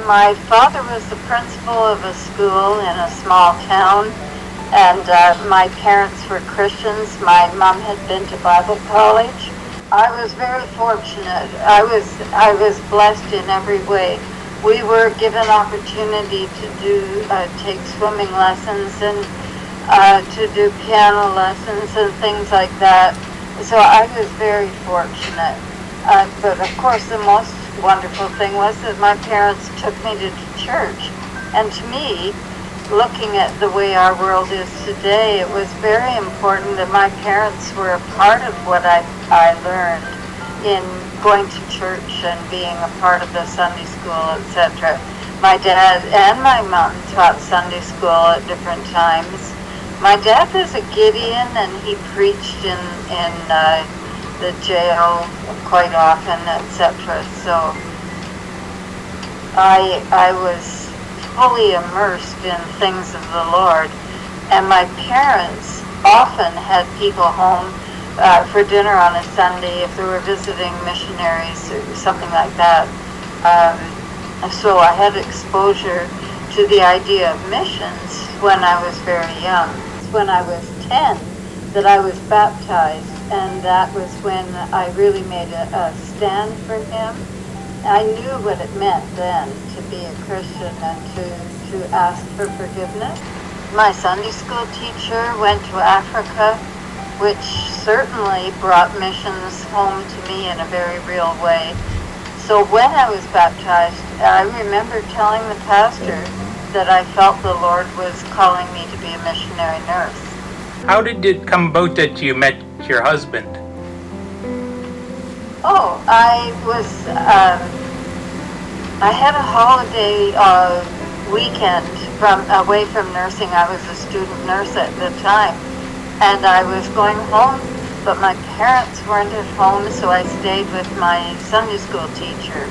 My father was the principal of a school in a small town, and my parents were Christians. My mom had been to Bible college. I was very fortunate. I was blessed in every way. We were given opportunity to take swimming lessons and to do piano lessons and things like that. So I was very fortunate. But of course, the most wonderful thing was that my parents took me to church. And to me, looking at the way our world is today, it was very important that my parents were a part of what I learned in going to church and being a part of the Sunday school, etc. My dad and my mom taught Sunday school at different times. My dad was a Gideon, and he preached in the jail quite often, etc. So I was fully immersed in things of the Lord, and my parents often had people home for dinner on a Sunday if they were visiting missionaries or something like that. So I had exposure to the idea of missions when I was very young. When I was 10 that I was baptized, and that was when I really made a stand for him. I knew what it meant then to be a Christian and to ask for forgiveness. My Sunday school teacher went to Africa, which certainly brought missions home to me in a very real way. So when I was baptized, I remember telling the pastor that I felt the Lord was calling me to be a missionary nurse. How did it come about that you met your husband? Oh, I had a holiday weekend away from nursing. I was a student nurse at the time, and I was going home, but my parents weren't at home, so I stayed with my Sunday school teacher.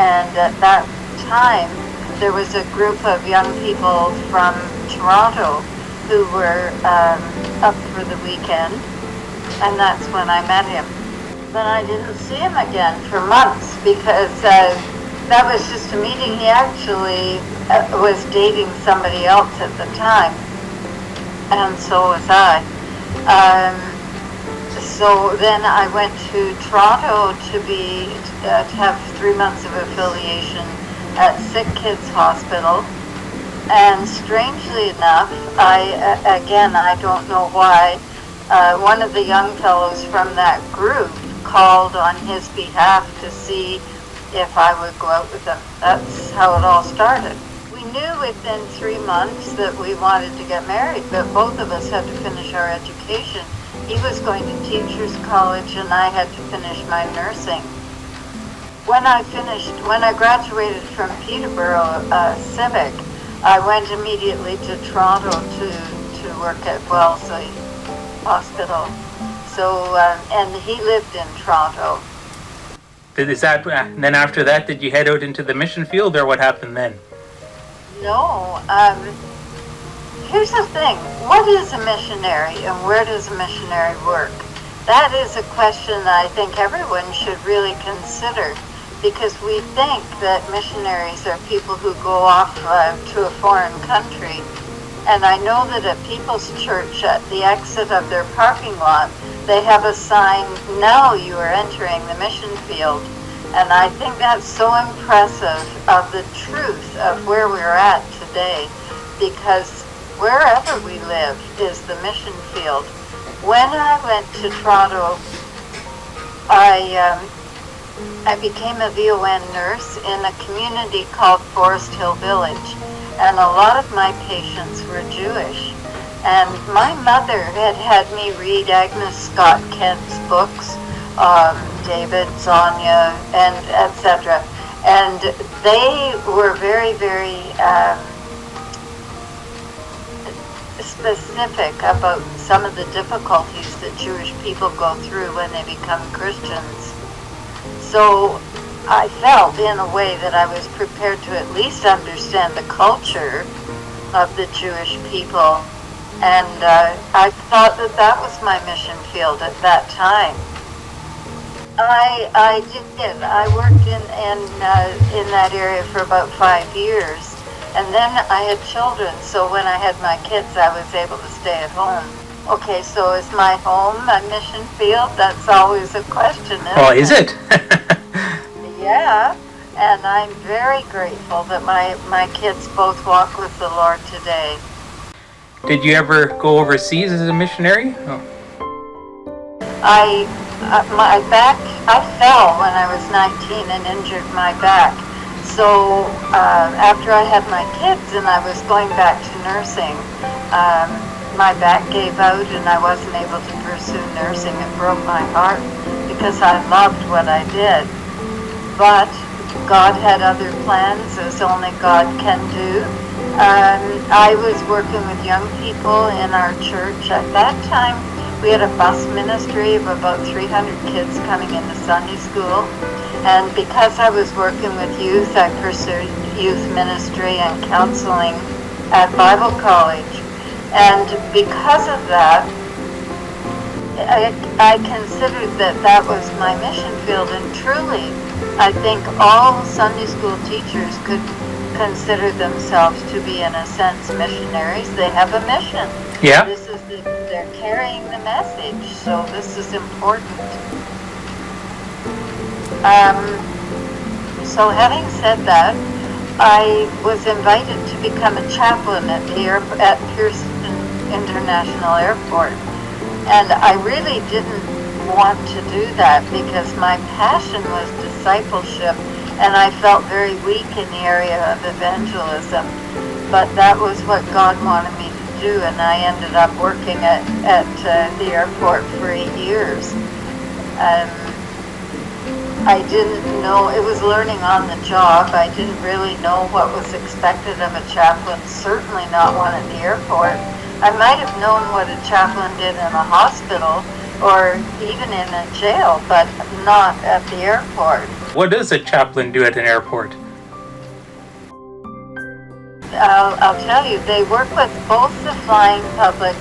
And at that time, there was a group of young people from Toronto who were up for the weekend, and that's when I met him. Then I didn't see him again for months because that was just a meeting. He actually was dating somebody else at the time, and so was I. So then I went to Toronto to have 3 months of affiliation at Sick Kids Hospital. And strangely enough, I don't know why, one of the young fellows from that group called on his behalf to see if I would go out with him. That's how it all started. We knew within 3 months that we wanted to get married, but both of us had to finish our education. He was going to teachers college, and I had to finish my nursing. When I graduated from Peterborough Civic, I went immediately to Toronto to work at Wellesley Hospital. So, and he lived in Toronto. Then after that, did you head out into the mission field, or what happened then? No. Here's the thing. What is a missionary, and where does a missionary work? That is a question that I think everyone should really consider, because we think that missionaries are people who go off to a foreign country. And I know that at People's Church, at the exit of their parking lot, they have a sign, "Now you are entering the mission field." And I think that's so impressive of the truth of where we're at today, because wherever we live is the mission field. When I went to Toronto, I became a VON nurse in a community called Forest Hill Village, and a lot of my patients were Jewish. And my mother had me read Agnes Scott Kent's books, David, Sonia, and etc. And they were very, very specific about some of the difficulties that Jewish people go through when they become Christians. So I felt in a way that I was prepared to at least understand the culture of the Jewish people. And I thought that was my mission field at that time. I did. I worked in that area for about 5 years, and then I had children. So when I had my kids, I was able to stay at home. Okay, so is my home a mission field? That's always a question, Oh, isn't is it? it? Yeah, and I'm very grateful that my kids both walk with the Lord today. Did you ever go overseas as a missionary? Oh. My back, I fell when I was 19 and injured my back. So after I had my kids and I was going back to nursing, my back gave out and I wasn't able to pursue nursing. It broke my heart because I loved what I did. But God had other plans, as only God can do. I was working with young people in our church. At that time, we had a bus ministry of about 300 kids coming into Sunday school. And because I was working with youth, I pursued youth ministry and counseling at Bible college. And because of that, I considered that was my mission field. And truly, I think all Sunday school teachers could consider themselves to be, in a sense, missionaries. They have a mission. Yeah. They're carrying the message, so this is important. So having said that, I was invited to become a chaplain at Pearson International Airport. And I really didn't want to do that because my passion was discipleship, and I felt very weak in the area of evangelism. But that was what God wanted me to do, and I ended up working at the airport for 8 years. I didn't know, it was learning on the job. I didn't really know what was expected of a chaplain, certainly not one at the airport. I might have known what a chaplain did in a hospital or even in a jail, but not at the airport. What does a chaplain do at an airport? I'll tell you, they work with both the flying public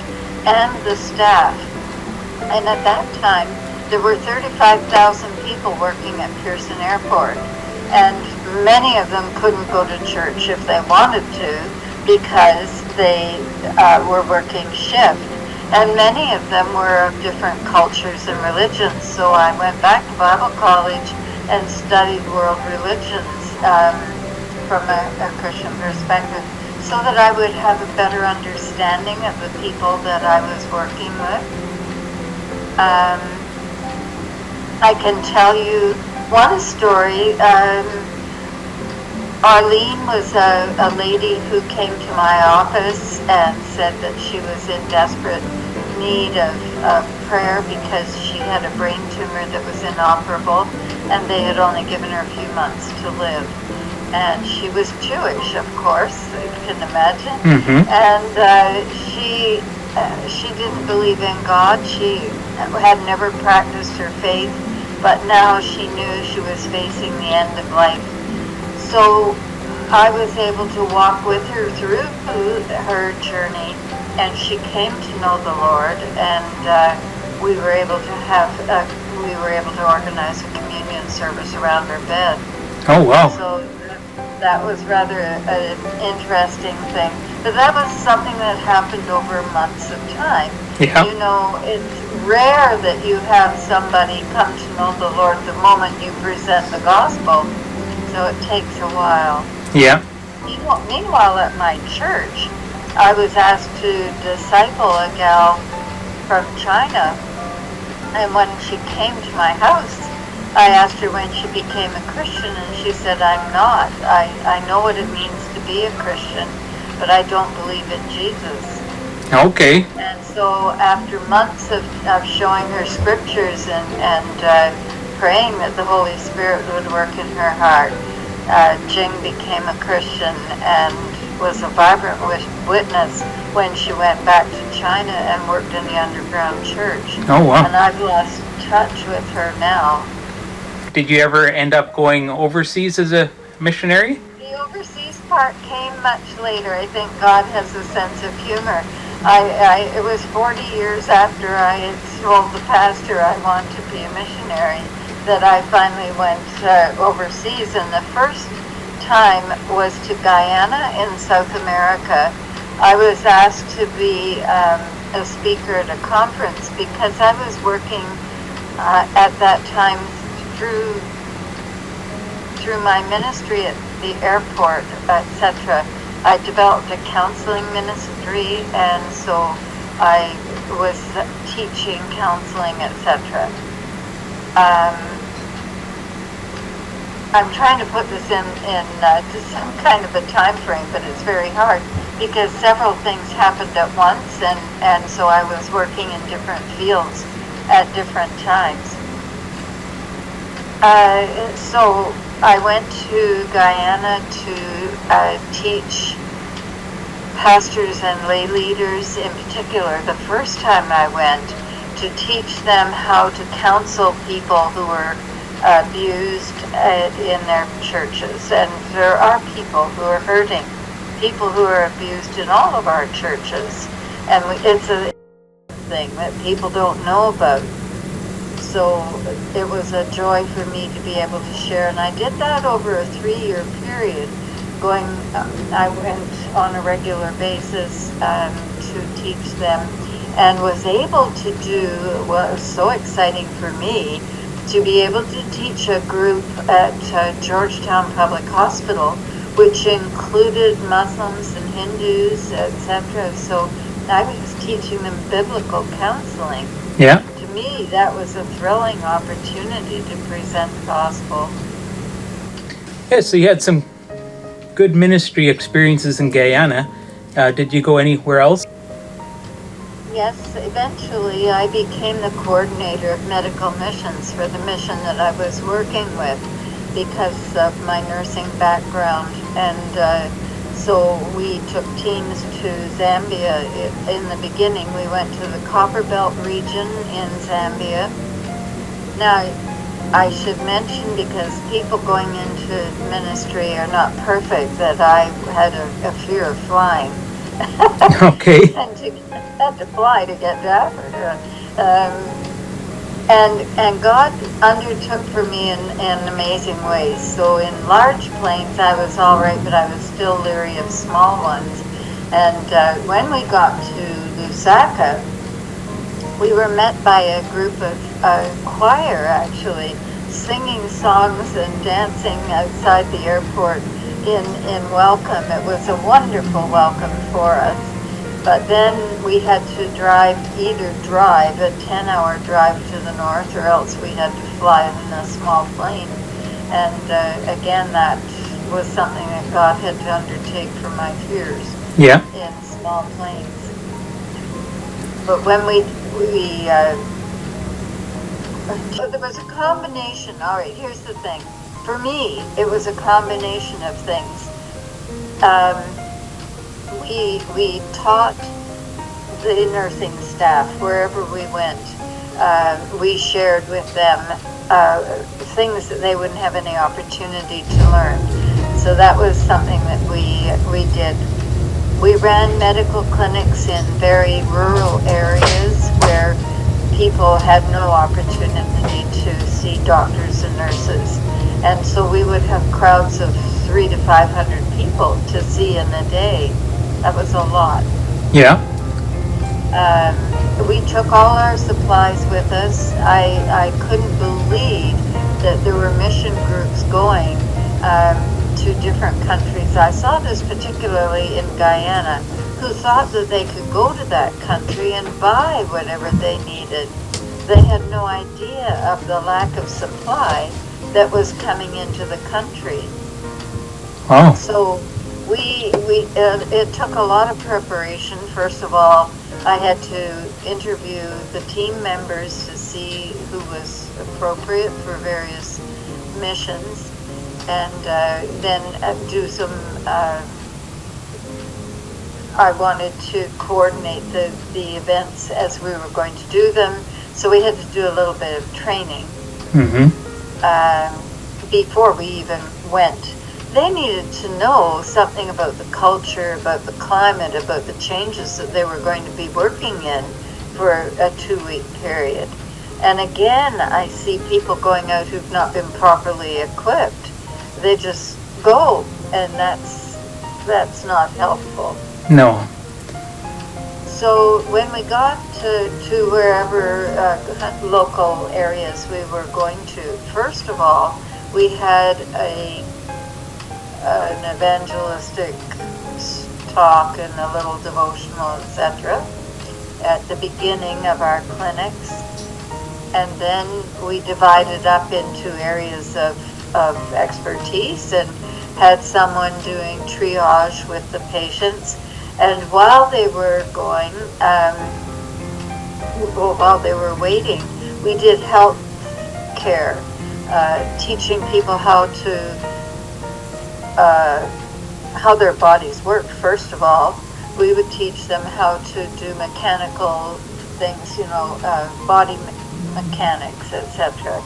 and the staff. And at that time, there were 35,000 people working at Pearson Airport. And many of them couldn't go to church if they wanted to because they were working shift. And many of them were of different cultures and religions. So I went back to Bible college and studied world religions from a Christian perspective so that I would have a better understanding of the people that I was working with. I can tell you one story. Arlene was a lady who came to my office and said that she was in desperate need of prayer because she had a brain tumor that was inoperable and they had only given her a few months to live. And she was Jewish, of course, you can imagine. Mm-hmm. And she didn't believe in God. She had never practiced her faith, but now she knew she was facing the end of life. So I was able to walk with her through her journey, and she came to know the Lord, and we were able to organize a communion service around her bed. Oh, wow. So that was rather an interesting thing. But that was something that happened over months of time. Yeah. You know, it's rare that you have somebody come to know the Lord the moment you present the gospel. So it takes a while. Yeah. Meanwhile, at my church, I was asked to disciple a gal from China. And when she came to my house, I asked her when she became a Christian, and she said, I'm not. I know what it means to be a Christian, but I don't believe in Jesus. Okay. And so after months of showing her scriptures and praying that the Holy Spirit would work in her heart, Jing became a Christian and was a vibrant witness when she went back to China and worked in the underground church. Oh, wow. And I've lost touch with her now. Did you ever end up going overseas as a missionary? The overseas part came much later. I think God has a sense of humor. It was 40 years after I had told the pastor I wanted to be a missionary. that I finally went overseas, and the first time was to Guyana in South America. I was asked to be a speaker at a conference because I was working at that time through my ministry at the airport, etc. I developed a counseling ministry, and so I was teaching counseling, etc. I'm trying to put this in to some kind of a time frame, but it's very hard because several things happened at once, and so I was working in different fields at different times. So I went to Guyana to teach pastors and lay leaders in particular. The first time I went, to teach them how to counsel people who were abused in their churches. And there are people who are hurting, people who are abused in all of our churches. And it's a thing that people don't know about. So it was a joy for me to be able to share. And I did that over a 3-year period. I went on a regular basis to teach them, and was able to do what was so exciting for me, to be able to teach a group at Georgetown Public Hospital, which included Muslims and Hindus, etc. So I was teaching them biblical counseling. Yeah. To me, that was a thrilling opportunity to present the gospel. Yeah, so you had some good ministry experiences in Guyana. Did you go anywhere else? Yes, eventually I became the coordinator of medical missions for the mission that I was working with because of my nursing background. And so we took teams to Zambia. In the beginning, we went to the Copperbelt region in Zambia. Now, I should mention, because people going into ministry are not perfect, that I had a fear of flying. Okay. And had to fly to get to Africa. And God undertook for me in amazing ways. So in large planes I was all right, but I was still leery of small ones. And when we got to Lusaka, we were met by a group of choir, actually, singing songs and dancing outside the airport in welcome. It was a wonderful welcome for us. But then we had to either drive a 10-hour drive to the north, or else we had to fly in a small plane. And again, that was something that God had to undertake for my fears. Yeah. In small planes. But when so there was a combination. All right, here's the thing. For me, it was a combination of things. We taught the nursing staff wherever we went. We shared with them things that they wouldn't have any opportunity to learn. So that was something that we did. We ran medical clinics in very rural areas where people had no opportunity to see doctors and nurses. And so we would have crowds of 300 to 500 people to see in a day. That was a lot. Yeah. We took all our supplies with us. I couldn't believe that there were mission groups going to different countries. I saw this particularly in Guyana, who thought that they could go to that country and buy whatever they needed. They had no idea of the lack of supply that was coming into the country. Oh. So it took a lot of preparation. First of all, I had to interview the team members to see who was appropriate for various missions, and then do some. I wanted to coordinate the events as we were going to do them, so we had to do a little bit of training before we even went. They needed to know something about the culture, about the climate, about the changes that they were going to be working in for a 2-week period. And again, I see people going out who've not been properly equipped. They just go, and that's not helpful. No. So when we got to wherever local areas we were going to, first of all, we had an evangelistic talk and a little devotional, etc., at the beginning of our clinics. And then we divided up into areas of expertise and had someone doing triage with the patients. And while they were going, while they were waiting, we did health care, teaching people how their bodies work. First of all, we would teach them how to do mechanical things, body mechanics, etc.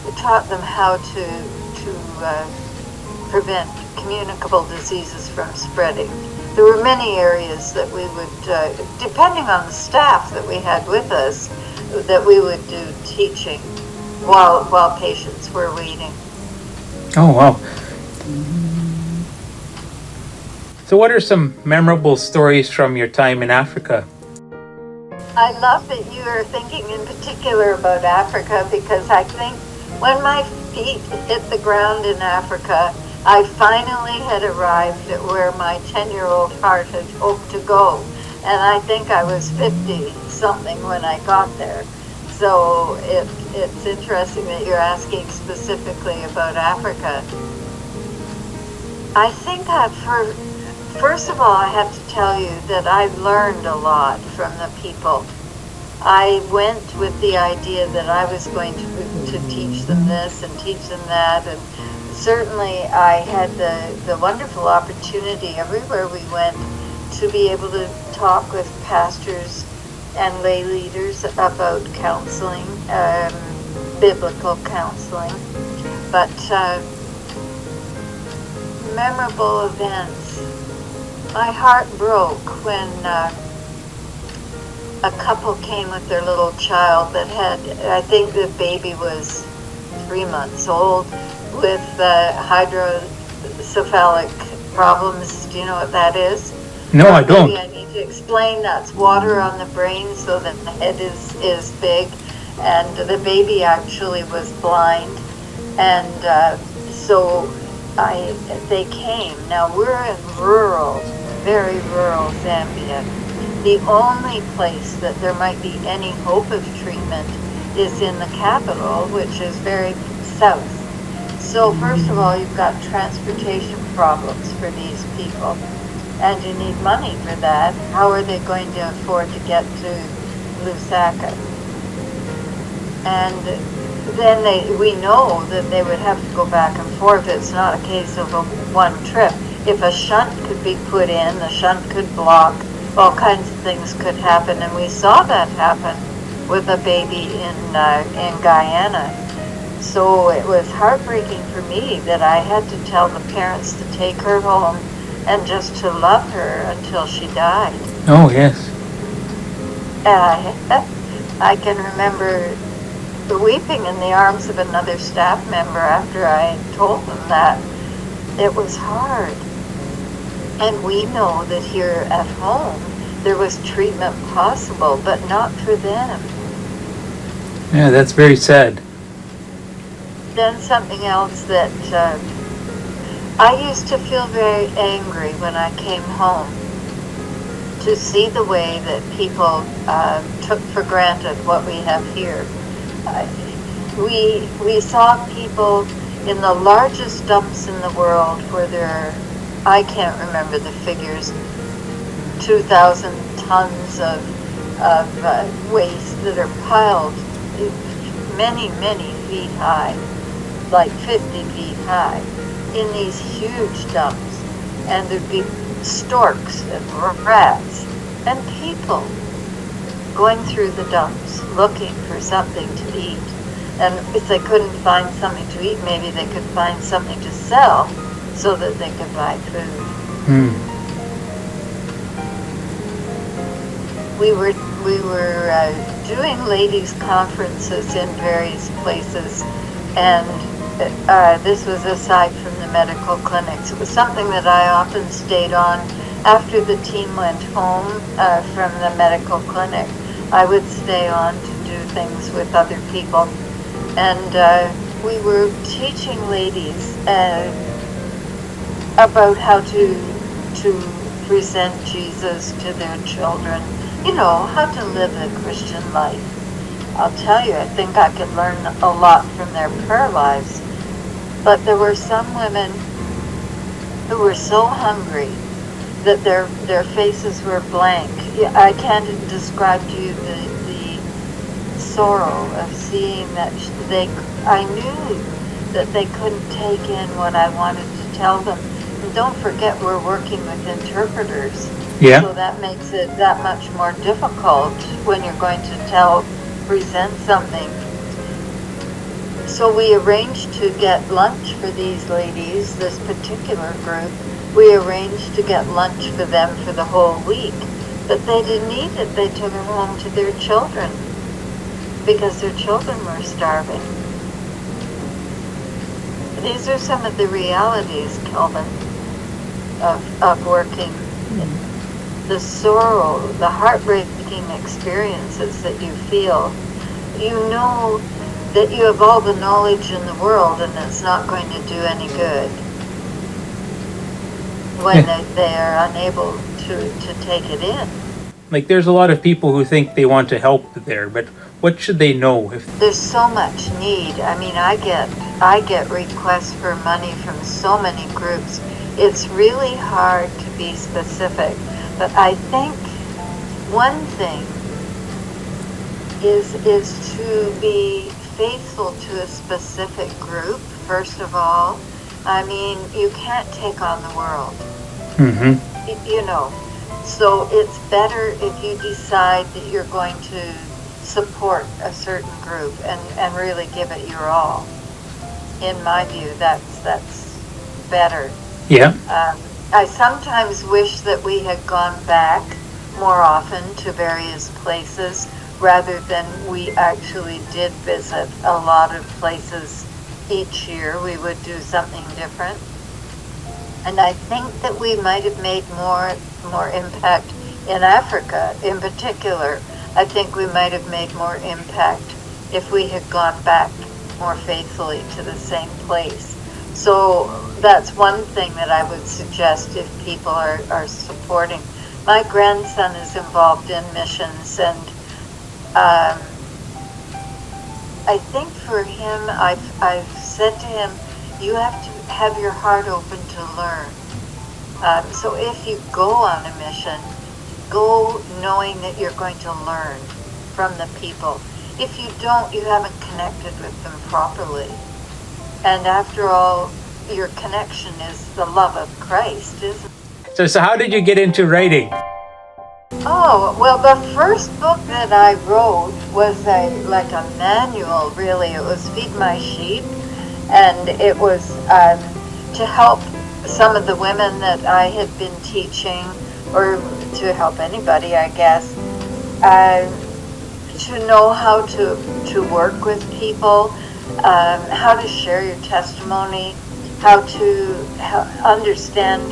We taught them how to prevent communicable diseases from spreading. There were many areas that we would, depending on the staff that we had with us, that we would do teaching while patients were waiting. Oh, wow. So what are some memorable stories from your time in Africa? I love that you are thinking in particular about Africa, because I think when my feet hit the ground in Africa, I finally had arrived at where my 10-year-old heart had hoped to go. And I think I was 50-something when I got there. So it's interesting that you're asking specifically about Africa. I think first of all, I have to tell you that I've learned a lot from the people. I went with the idea that I was going to teach them this and teach them that, and certainly I had the wonderful opportunity everywhere we went to be able to talk with pastors and lay leaders about counseling, biblical counseling. But memorable events. My heart broke when a couple came with their little child that had, I think the baby was 3 months old, with hydrocephalic problems. Do you know what that is? No, I don't. Maybe I need to explain. That's water on the brain so that the head is big, and the baby actually was blind, and so they came. Now we're in very rural Zambia. The only place that there might be any hope of treatment is in the capital, which is very south. So first of all, you've got transportation problems for these people, and you need money for that. How are they going to afford to get to Lusaka? And then we know that they would have to go back and forth. It's not a case of one trip. If a shunt could be put in, the shunt could block, all kinds of things could happen, and we saw that happen with a baby in Guyana. So it was heartbreaking for me that I had to tell the parents to take her home and just to love her until she died. Oh, yes. I can remember weeping in the arms of another staff member after I told them that. It was hard. And we know that here at home there was treatment possible, but not for them. Yeah, that's very sad. Then something else that I used to feel very angry when I came home to see the way that people took for granted what we have here. We saw people in the largest dumps in the world where there are, I can't remember the figures, 2,000 tons of waste that are piled many feet high, like 50 feet high, in these huge dumps. And there'd be storks and rats and people going through the dumps looking for something to eat. And if they couldn't find something to eat, maybe they could find something to sell so that they could buy food. We were doing ladies' conferences in various places, and this was aside from the medical clinics. It was something that I often stayed on after the team went home from the medical clinic. I would stay on to do things with other people, and we were teaching ladies about how to present Jesus to their children. You know, how to live a Christian life. I'll tell you, I think I could learn a lot from their prayer lives. But there were some women who were so hungry that their faces were blank. I can't describe to you the sorrow of seeing that I knew that they couldn't take in what I wanted to tell them. And don't forget, we're working with interpreters. Yeah. So that makes it that much more difficult when you're going to present something. So we arranged to get lunch for these ladies, this particular group. We arranged to get lunch for them for the whole week, but they didn't eat it. They took it home to their children because their children were starving. These are some of the realities, Kelvin, of working. The sorrow, the heartbreaking experiences that you feel. You know that you have all the knowledge in the world and it's not going to do any good when they are unable to take it in. Like, there's a lot of people who think they want to help there, but what should they know if there's so much need? I mean, I get requests for money from so many groups. It's really hard to be specific, but I think one thing is to be faithful to a specific group, first of all. I mean, you can't take on the world. Mm-hmm. You know, so it's better if you decide that you're going to support a certain group and really give it your all. In my view, that's better. Yeah. I sometimes wish that we had gone back more often to various places rather than we actually did visit a lot of places each year. We would do something different. And I think that we might have made more impact in Africa in particular. I think we might have made more impact if we had gone back more faithfully to the same place. So that's one thing that I would suggest if people are supporting. My grandson is involved in missions, and I think for him, I've said to him, you have to have your heart open to learn. So if you go on a mission, go knowing that you're going to learn from the people. If you don't, you haven't connected with them properly. And after all, your connection is the love of Christ, isn't it? So how did you get into writing? Oh, well, the first book that I wrote was like a manual, really. It was Feed My Sheep, and it was to help some of the women that I had been teaching, or to help anybody, I guess, to know how to work with people, how to share your testimony, how to understand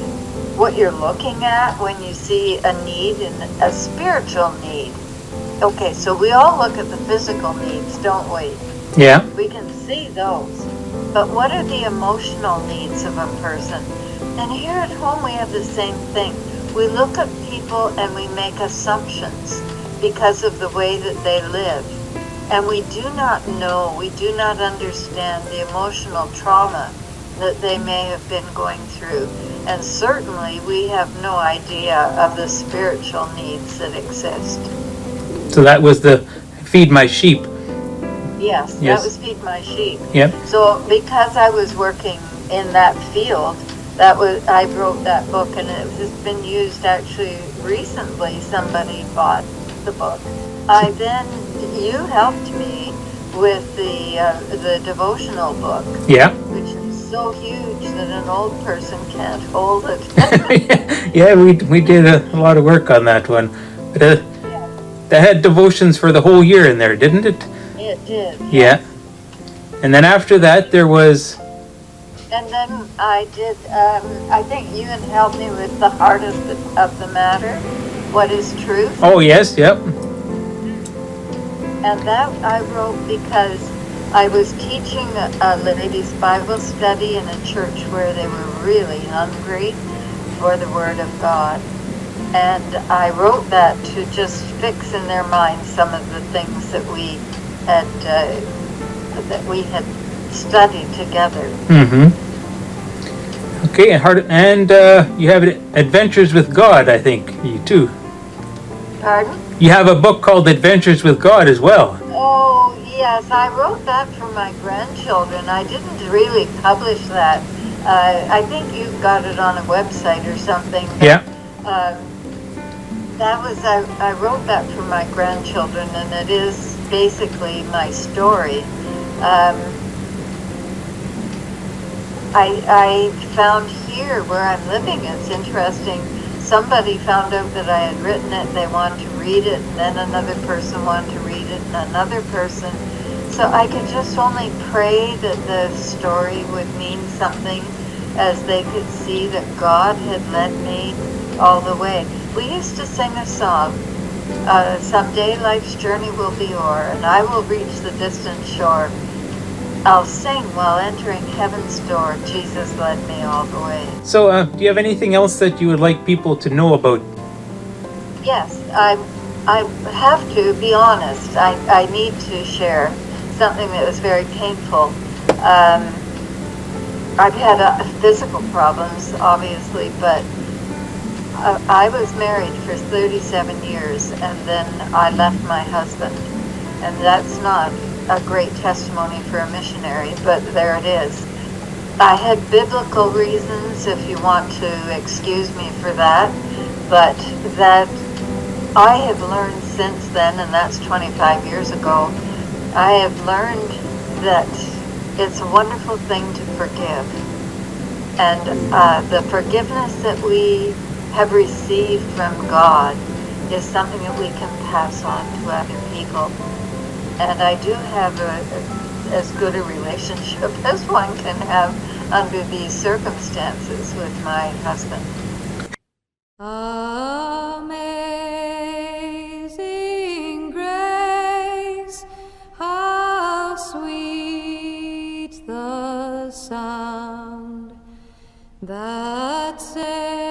what you're looking at when you see a need, and a spiritual need. Okay, so we all look at the physical needs, don't we? Yeah. We can see those. But what are the emotional needs of a person? And here at home we have the same thing. We look at people and we make assumptions because of the way that they live. And we do not know, we do not understand the emotional trauma that they may have been going through. And certainly we have no idea of the spiritual needs that exist. So that was the Feed My Sheep. Yes, Yes. that was Feed My Sheep. Yep. So because I was working in that field, I wrote that book, and it has been used actually recently. Somebody bought the book. You helped me with the devotional book. Yeah. Which is so huge that an old person can't hold it. Yeah, we did a lot of work on that one. But That had devotions for the whole year in there, didn't it? It did. Yeah. And then after that, there was... And then I did, I think you had helped me with the heart of the matter, what is truth. Oh, yes, yep. And that I wrote because I was teaching a ladies' Bible study in a church where they were really hungry for the Word of God. And I wrote that to just fix in their minds some of the things that we had studied together. Mm-hmm. Okay, and you have Adventures with God, I think, you too. Pardon? You have a book called Adventures with God as well. Oh, yes, I wrote that for my grandchildren. I didn't really publish that. I think you got it on a website or something. Yeah. I wrote that for my grandchildren, and it is basically my story. I found here where I'm living, it's interesting, somebody found out that I had written it, they wanted to read it, and then another person wanted to read it, and another person. So I could just only pray that the story would mean something, as they could see that God had led me all the way. We used to sing a song, someday life's journey will be o'er, and I will reach the distant shore. I'll sing while entering heaven's door. Jesus led me all the way. So, do you have anything else that you would like people to know about? Yes, I have to be honest. I need to share something that was very painful. I've had physical problems, obviously, but I was married for 37 years, and then I left my husband. And that's not a great testimony for a missionary, but there it is. I had biblical reasons, if you want to excuse me for that, but that I have learned since then, and that's 25 years ago, I have learned that it's a wonderful thing to forgive. And the forgiveness that we have received from God is something that we can pass on to other people. And I do have as good a relationship as one can have under these circumstances with my husband. Amazing grace, how sweet the sound that saved